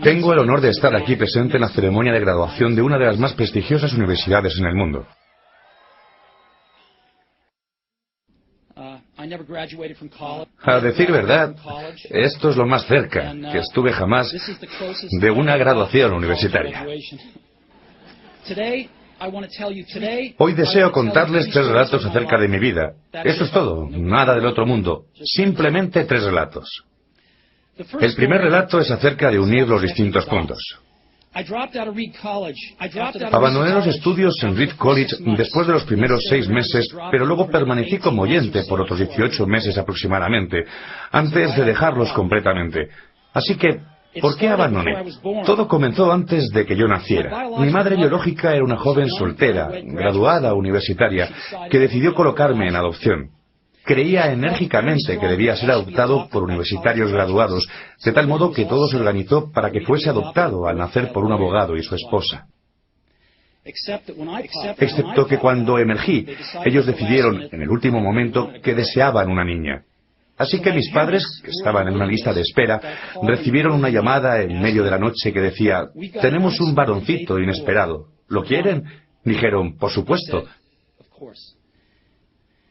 Tengo el honor de estar aquí presente en la ceremonia de graduación de una de las más prestigiosas universidades en el mundo. A decir verdad, esto es lo más cerca que estuve jamás de una graduación universitaria. Hoy deseo contarles 3 relatos acerca de mi vida. Eso es todo, nada del otro mundo, simplemente 3 relatos. El primer relato es acerca de unir los distintos puntos. Abandoné los estudios en Reed College después de los primeros 6 meses, pero luego permanecí como oyente por otros 18 meses aproximadamente, antes de dejarlos completamente. Así que, ¿por qué abandoné? Todo comenzó antes de que yo naciera. Mi madre biológica era una joven soltera, graduada universitaria, que decidió colocarme en adopción. Creía enérgicamente que debía ser adoptado por universitarios graduados, de tal modo que todo se organizó para que fuese adoptado al nacer por un abogado y su esposa. Excepto que cuando emergí, ellos decidieron, en el último momento, que deseaban una niña. Así que mis padres, que estaban en una lista de espera, recibieron una llamada en medio de la noche que decía: «Tenemos un varoncito inesperado. ¿Lo quieren?». Dijeron: «Por supuesto».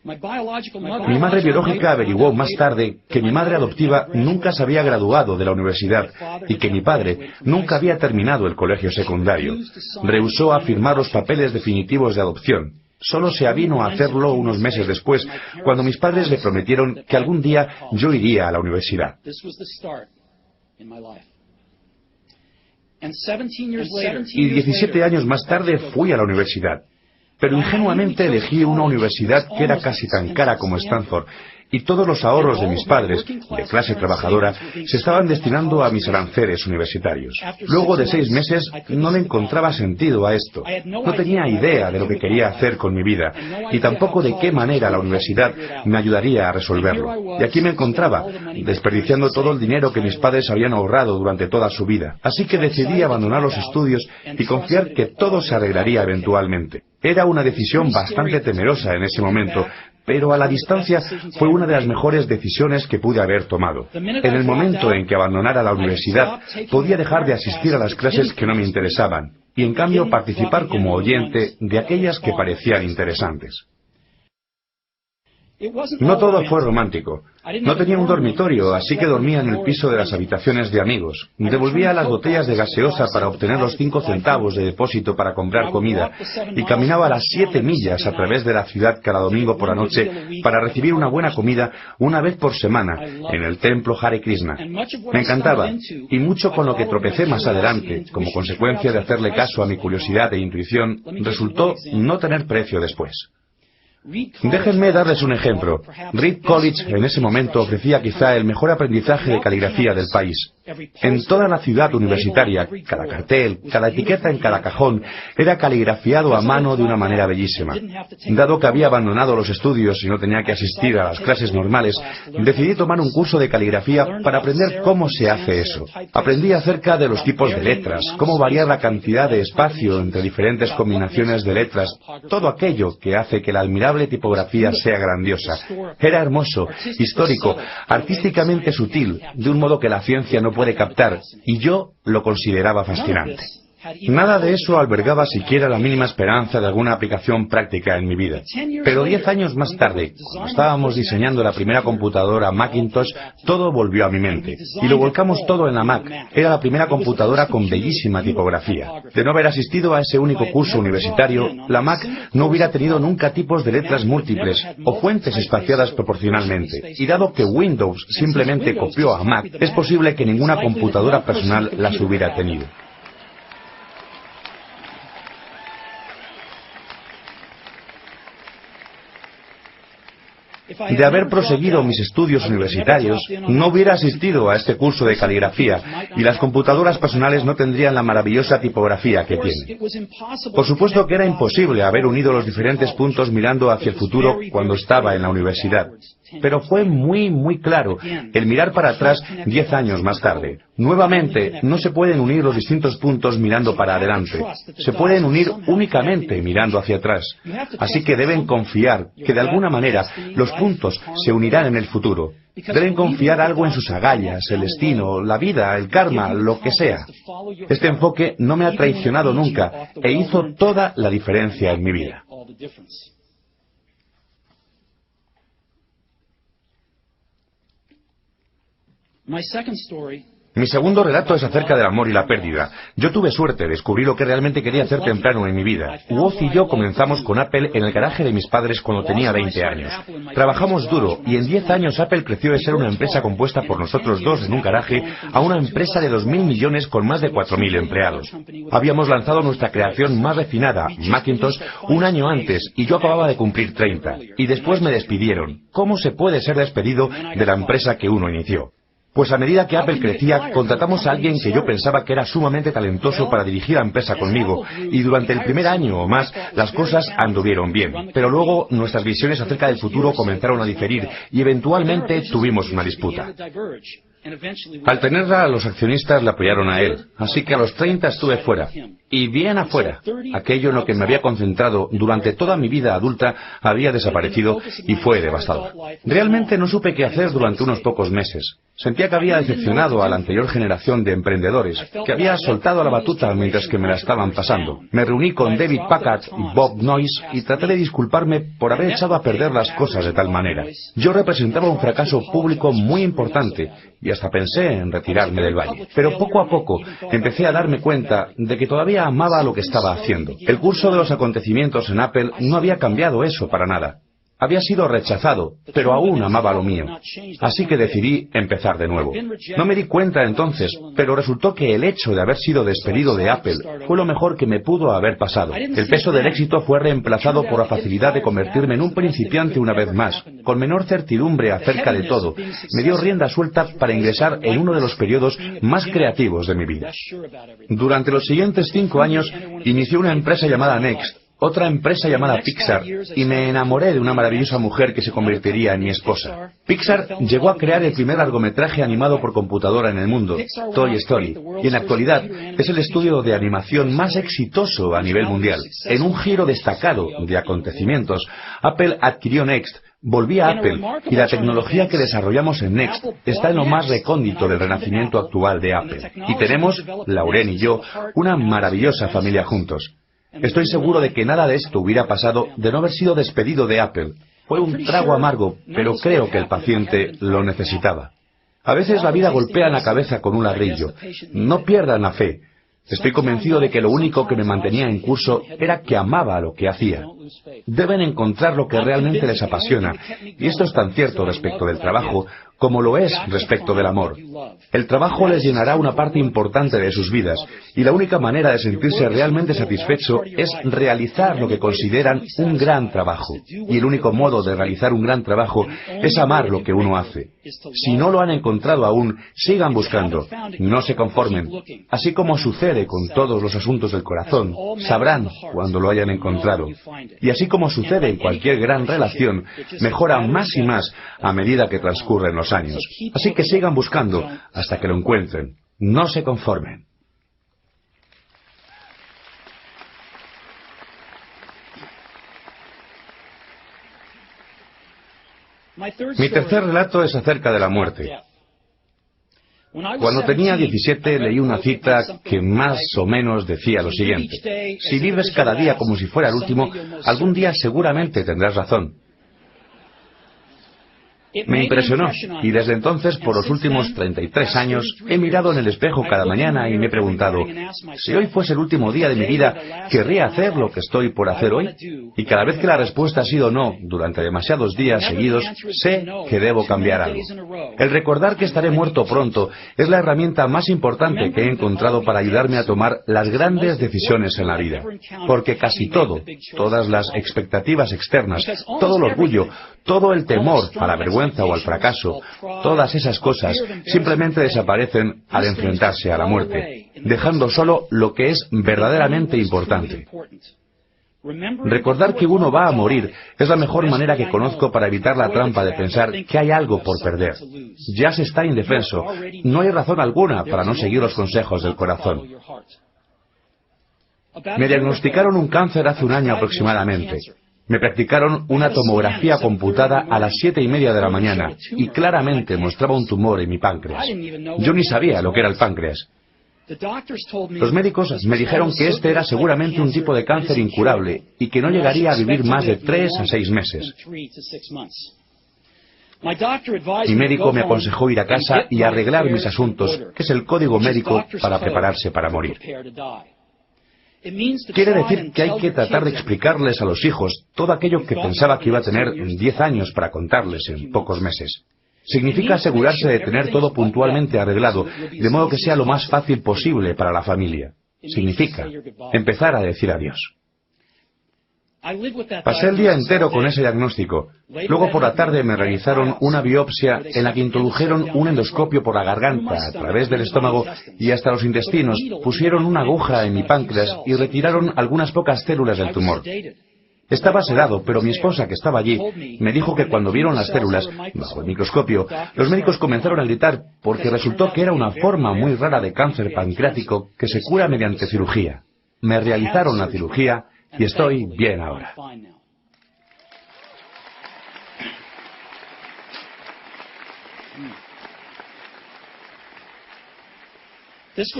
Mi madre biológica averiguó más tarde que mi madre adoptiva nunca se había graduado de la universidad y que mi padre nunca había terminado el colegio secundario. Rehusó a firmar los papeles definitivos de adopción. Solo se avino a hacerlo unos meses después, cuando mis padres le prometieron que algún día yo iría a la universidad. Y 17 años más tarde fui a la universidad. Pero ingenuamente elegí una universidad que era casi tan cara como Stanford, y todos los ahorros de mis padres, de clase trabajadora, se estaban destinando a mis aranceles universitarios. Luego de 6 meses no le encontraba sentido a esto. No tenía idea de lo que quería hacer con mi vida, y tampoco de qué manera la universidad me ayudaría a resolverlo. Y aquí me encontraba, desperdiciando todo el dinero que mis padres habían ahorrado durante toda su vida. Así que decidí abandonar los estudios y confiar que todo se arreglaría eventualmente. Era una decisión bastante temerosa en ese momento, pero a la distancia fue una de las mejores decisiones que pude haber tomado. En el momento en que abandonara la universidad, podía dejar de asistir a las clases que no me interesaban, y en cambio participar como oyente de aquellas que parecían interesantes. No todo fue romántico. No tenía un dormitorio, así que dormía en el piso de las habitaciones de amigos. Devolvía las botellas de gaseosa para obtener los 5 centavos de depósito para comprar comida, y caminaba las 7 millas a través de la ciudad cada domingo por la noche para recibir una buena comida una vez por semana en el templo Hare Krishna. Me encantaba, y mucho con lo que tropecé más adelante, como consecuencia de hacerle caso a mi curiosidad e intuición, resultó no tener precio después. Déjenme darles un ejemplo. Reed College en ese momento ofrecía quizá el mejor aprendizaje de caligrafía del país. En toda la ciudad universitaria, cada cartel, cada etiqueta en cada cajón era caligrafiado a mano de una manera bellísima. Dado que había abandonado los estudios y no tenía que asistir a las clases normales, decidí tomar un curso de caligrafía para aprender cómo se hace eso. Aprendí acerca de los tipos de letras, cómo variar la cantidad de espacio entre diferentes combinaciones de letras, todo aquello que hace que la admirable tipografía sea grandiosa. Era hermoso, histórico, artísticamente sutil, de un modo que la ciencia no puede captar, y yo lo consideraba fascinante. Nada de eso albergaba siquiera la mínima esperanza de alguna aplicación práctica en mi vida. Pero 10 años más tarde, cuando estábamos diseñando la primera computadora Macintosh, todo volvió a mi mente, y lo volcamos todo en la Mac. Era la primera computadora con bellísima tipografía. De no haber asistido a ese único curso universitario, la Mac no hubiera tenido nunca tipos de letras múltiples o fuentes espaciadas proporcionalmente. Y dado que Windows simplemente copió a Mac, es posible que ninguna computadora personal las hubiera tenido. De haber proseguido mis estudios universitarios, no hubiera asistido a este curso de caligrafía, y las computadoras personales no tendrían la maravillosa tipografía que tienen. Por supuesto que era imposible haber unido los diferentes puntos mirando hacia el futuro cuando estaba en la universidad. pero fue muy claro el mirar para atrás 10 años más tarde. Nuevamente, no se pueden unir los distintos puntos mirando para adelante. Se pueden unir únicamente mirando hacia atrás. Así que deben confiar que de alguna manera los puntos se unirán en el futuro. Deben confiar algo en sus agallas, el destino, la vida, el karma, lo que sea. Este enfoque no me ha traicionado nunca e hizo toda la diferencia en mi vida. Mi segundo relato es acerca del amor y la pérdida. Yo tuve suerte, descubrí lo que realmente quería hacer temprano en mi vida. Woz y yo comenzamos con Apple en el garaje de mis padres cuando tenía 20 años. Trabajamos duro y en 10 años Apple creció de ser una empresa compuesta por nosotros dos en un garaje a una empresa de 2.000 millones con más de 4.000 empleados. Habíamos lanzado nuestra creación más refinada, Macintosh, un año antes y yo acababa de cumplir 30. Y después me despidieron. ¿Cómo se puede ser despedido de la empresa que uno inició? Pues a medida que Apple crecía, contratamos a alguien que yo pensaba que era sumamente talentoso para dirigir la empresa conmigo, y durante el primer año o más, las cosas anduvieron bien. Pero luego, nuestras visiones acerca del futuro comenzaron a diferir, y eventualmente tuvimos una disputa. Al tenerla, los accionistas le apoyaron a él, así que a los 30 estuve fuera, y bien afuera. Aquello en lo que me había concentrado durante toda mi vida adulta había desaparecido y fue devastador. Realmente no supe qué hacer durante unos pocos meses. Sentía que había decepcionado a la anterior generación de emprendedores, que había soltado la batuta mientras que me la estaban pasando. Me reuní con David Packard y Bob Noyce y traté de disculparme por haber echado a perder las cosas de tal manera. Yo representaba un fracaso público muy importante y hasta pensé en retirarme del valle. Pero poco a poco empecé a darme cuenta de que todavía amaba lo que estaba haciendo. El curso de los acontecimientos en Apple no había cambiado eso para nada. Había sido rechazado, pero aún amaba lo mío. Así que decidí empezar de nuevo. No me di cuenta entonces, pero resultó que el hecho de haber sido despedido de Apple fue lo mejor que me pudo haber pasado. El peso del éxito fue reemplazado por la facilidad de convertirme en un principiante una vez más, con menor certidumbre acerca de todo. Me dio rienda suelta para ingresar en uno de los periodos más creativos de mi vida. Durante los siguientes 5 años, inicié una empresa llamada Next, otra empresa llamada Pixar, y me enamoré de una maravillosa mujer que se convertiría en mi esposa. Pixar llegó a crear el primer largometraje animado por computadora en el mundo, Toy Story, y en la actualidad es el estudio de animación más exitoso a nivel mundial. En un giro destacado de acontecimientos, Apple adquirió Next, volví a Apple, y la tecnología que desarrollamos en Next está en lo más recóndito del renacimiento actual de Apple. Y tenemos, Lauren y yo, una maravillosa familia juntos. Estoy seguro de que nada de esto hubiera pasado de no haber sido despedido de Apple. Fue un trago amargo, pero creo que el paciente lo necesitaba. A veces la vida golpea en la cabeza con un ladrillo. No pierdan la fe. Estoy convencido de que lo único que me mantenía en curso era que amaba lo que hacía. Deben encontrar lo que realmente les apasiona, y esto es tan cierto respecto del trabajo como lo es respecto del amor. El trabajo les llenará una parte importante de sus vidas, y la única manera de sentirse realmente satisfecho es realizar lo que consideran un gran trabajo. Y el único modo de realizar un gran trabajo es amar lo que uno hace. Si no lo han encontrado aún, sigan buscando, no se conformen. Así como sucede con todos los asuntos del corazón, sabrán cuando lo hayan encontrado. Y así como sucede en cualquier gran relación, mejora más y más a medida que transcurren los años. Así que sigan buscando hasta que lo encuentren. No se conformen. Mi tercer relato es acerca de la muerte. Cuando tenía 17 leí una cita que más o menos decía lo siguiente: si vives cada día como si fuera el último, algún día seguramente tendrás razón. Me impresionó, y desde entonces, por los últimos 33 años, he mirado en el espejo cada mañana y me he preguntado, si hoy fuese el último día de mi vida, ¿querría hacer lo que estoy por hacer hoy? Y cada vez que la respuesta ha sido no, durante demasiados días seguidos, sé que debo cambiar algo. El recordar que estaré muerto pronto es la herramienta más importante que he encontrado para ayudarme a tomar las grandes decisiones en la vida. Porque casi todo, todas las expectativas externas, todo el orgullo, todo el temor a la vergüenza o al fracaso, todas esas cosas simplemente desaparecen al enfrentarse a la muerte, dejando solo lo que es verdaderamente importante. Recordar que uno va a morir es la mejor manera que conozco para evitar la trampa de pensar que hay algo por perder. Ya se está indefenso. No hay razón alguna para no seguir los consejos del corazón. Me diagnosticaron un cáncer hace un año aproximadamente. Me practicaron una tomografía computada a las 7:30 de la mañana y claramente mostraba un tumor en mi páncreas. Yo ni sabía lo que era el páncreas. Los médicos me dijeron que este era seguramente un tipo de cáncer incurable y que no llegaría a vivir más de 3 a 6 meses. Mi médico me aconsejó ir a casa y arreglar mis asuntos, que es el código médico para prepararse para morir. Quiere decir que hay que tratar de explicarles a los hijos todo aquello que pensaba que iba a tener en 10 años para contarles en pocos meses. Significa asegurarse de tener todo puntualmente arreglado, de modo que sea lo más fácil posible para la familia. Significa empezar a decir adiós. Pasé el día entero con ese diagnóstico. Luego por la tarde me realizaron una biopsia en la que introdujeron un endoscopio por la garganta, a través del estómago y hasta los intestinos, pusieron una aguja en mi páncreas y retiraron algunas pocas células del tumor. Estaba sedado, pero mi esposa, que estaba allí, me dijo que cuando vieron las células, bajo el microscopio, los médicos comenzaron a gritar porque resultó que era una forma muy rara de cáncer pancreático que se cura mediante cirugía. Me realizaron la cirugía y estoy bien ahora.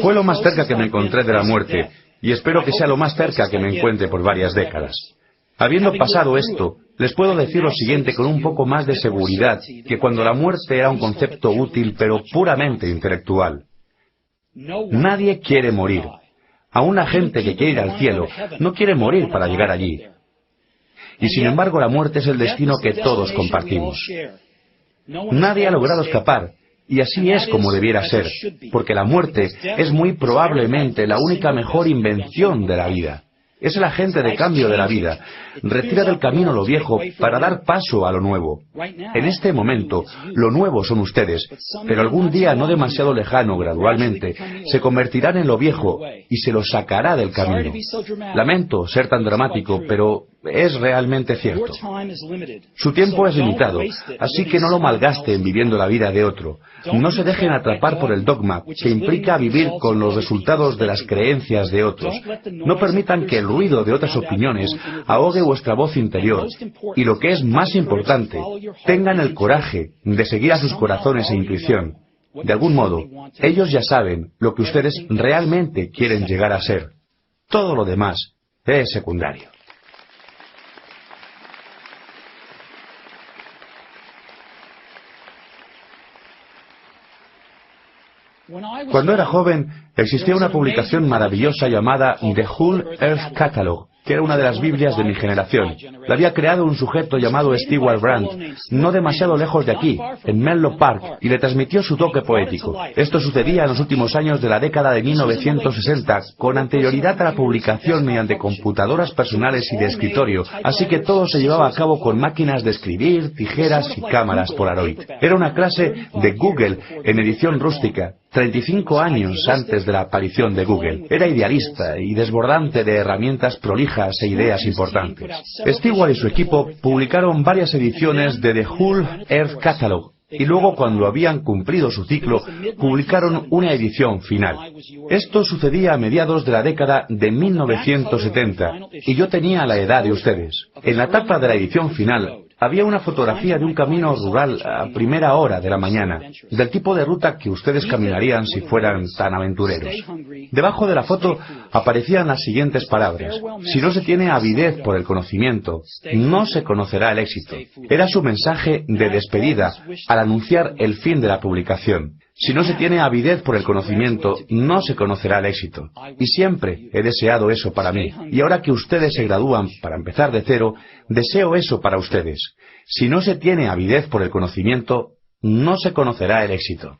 Fue lo más cerca que me encontré de la muerte, y espero que sea lo más cerca que me encuentre por varias décadas. Habiendo pasado esto, les puedo decir lo siguiente con un poco más de seguridad, que cuando la muerte era un concepto útil pero puramente intelectual. Nadie quiere morir. Aún la gente que quiere ir al cielo no quiere morir para llegar allí. Y sin embargo la muerte es el destino que todos compartimos. Nadie ha logrado escapar, y así es como debiera ser, porque la muerte es muy probablemente la única mejor invención de la vida. Es el agente de cambio de la vida. Retira del camino lo viejo para dar paso a lo nuevo. En este momento, lo nuevo son ustedes, pero algún día no demasiado lejano, gradualmente, se convertirán en lo viejo y se los sacará del camino. Lamento ser tan dramático, pero es realmente cierto. Su tiempo es limitado, así que no lo malgasten viviendo la vida de otro. No se dejen atrapar por el dogma, que implica vivir con los resultados de las creencias de otros. No permitan que el ruido de otras opiniones ahogue vuestra voz interior. Y lo que es más importante, tengan el coraje de seguir a sus corazones e intuición. De algún modo, ellos ya saben lo que ustedes realmente quieren llegar a ser. Todo lo demás es secundario. Cuando era joven, existía una publicación maravillosa llamada The Whole Earth Catalog, que era una de las Biblias de mi generación. La había creado un sujeto llamado Stewart Brand, no demasiado lejos de aquí, en Menlo Park, y le transmitió su toque poético. Esto sucedía en los últimos años de la década de 1960, con anterioridad a la publicación mediante computadoras personales y de escritorio, así que todo se llevaba a cabo con máquinas de escribir, tijeras y cámaras Polaroid. Era una clase de Google en edición rústica, 35 años antes de la aparición de Google. Era idealista y desbordante de herramientas prolijas e ideas importantes. Stewart y su equipo publicaron varias ediciones de The Whole Earth Catalog, y luego, cuando habían cumplido su ciclo, publicaron una edición final. Esto sucedía a mediados de la década de 1970, y yo tenía la edad de ustedes. En la tapa de la edición final, había una fotografía de un camino rural a primera hora de la mañana, del tipo de ruta que ustedes caminarían si fueran tan aventureros. Debajo de la foto aparecían las siguientes palabras: si no se tiene avidez por el conocimiento, no se conocerá el éxito. Era su mensaje de despedida al anunciar el fin de la publicación. Si no se tiene avidez por el conocimiento, no se conocerá el éxito. Y siempre he deseado eso para mí. Y ahora que ustedes se gradúan para empezar de cero, deseo eso para ustedes. Si no se tiene avidez por el conocimiento, no se conocerá el éxito.